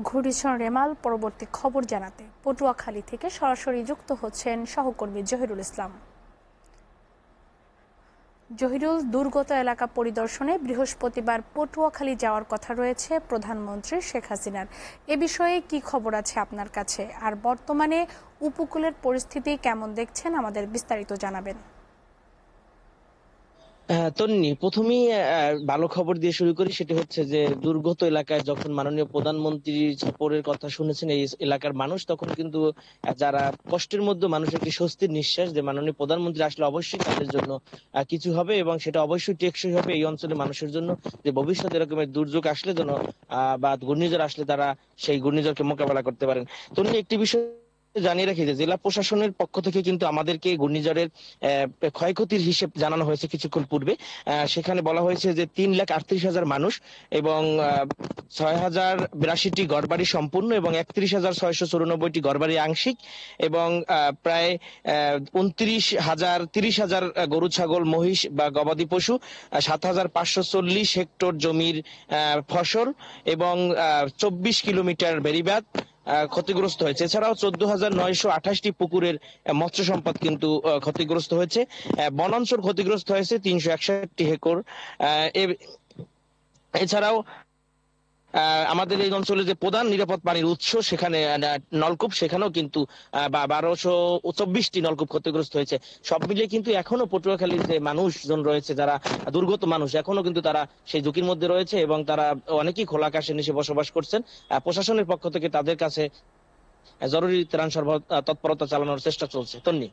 ঘূর্ণিঝড় রেমাল পরবর্তী খবর জানাতে পটুয়াখালী থেকে সরাসরি যুক্ত হচ্ছেন সহকর্মী জহিরুল ইসলাম। জহিরুল, দুর্গত এলাকা পরিদর্শনে বৃহস্পতিবার পটুয়াখালী যাওয়ার কথা রয়েছে প্রধানমন্ত্রী শেখ হাসিনার। এ বিষয়ে কি খবর আছে আপনার কাছে, আর বর্তমানে উপকূলের পরিস্থিতি কেমন দেখছেন, আমাদের বিস্তারিত জানাবেন। তন্নি, প্রথমেই ভালো খবর দিয়ে শুরু করি। সেটা হচ্ছে যে দুর্গত এলাকায় যখন মাননীয় প্রধানমন্ত্রী সফরের কথা শুনেছেন এই এলাকার মানুষ, তখন কিন্তু যারা কষ্টের মধ্যে মানুষ একটি স্বস্তির নিঃশ্বাস, যে মাননীয় প্রধানমন্ত্রী আসলে অবশ্যই তাদের জন্য কিছু হবে এবং সেটা অবশ্যই টেকসই হবে এই অঞ্চলের মানুষের জন্য, যে ভবিষ্যতে এরকমের দুর্যোগ আসলে যেন বা ঘূর্ণিঝড় আসলে তারা সেই ঘূর্ণিঝড়কে মোকাবেলা করতে পারেন। তন্নি, একটি বিষয় জানিয়ে রাখি যে জেলা প্রশাসনের পক্ষ থেকে কিন্তু আমাদেরকে ঘূর্ণিঝড়ের ক্ষয়ক্ষতির হিসেব জানানো হয়েছে কিছুক্ষণ পূর্বে। সেখানে বলা হয়েছে যে 3,38,000 মানুষ এবং 6,082টি ঘরবাড়ি সম্পূর্ণ এবং 31,694টি ঘরবাড়ি আংশিক এবং প্রায় 30,000 গরু ছাগল মহিষ বা গবাদি পশু, 7,540 হেক্টর জমির ফসল এবং 24 কিলোমিটার বেড়িবাঁধ ক্ষতিগ্রস্ত হয়েছে। এছাড়াও 14,928টি পুকুরের মৎস্য সম্পদ কিন্তু ক্ষতিগ্রস্ত হয়েছে। বনাঞ্চল ক্ষতিগ্রস্ত হয়েছে 361 একর। এছাড়াও আমাদের এই অঞ্চলে যে প্রধান নিরাপদ পানির উৎস, সেখানে নলকূপ, সেখানেও কিন্তু 1,224টি নলকূপ ক্ষতিগ্রস্ত হয়েছে। সব মিলিয়ে কিন্তু এখনো পটুয়াখালীর যে মানুষজন রয়েছে, যারা দুর্গত মানুষ, এখনো কিন্তু তারা সেই ঝুঁকির মধ্যে রয়েছে এবং তারা অনেকেই খোলা আকাশের নিচে বসবাস করছেন। প্রশাসনের পক্ষ থেকে তাদের কাছে জরুরি ত্রাণ সরবরাহ তৎপরতা চালানোর চেষ্টা চলছে। তন্নি।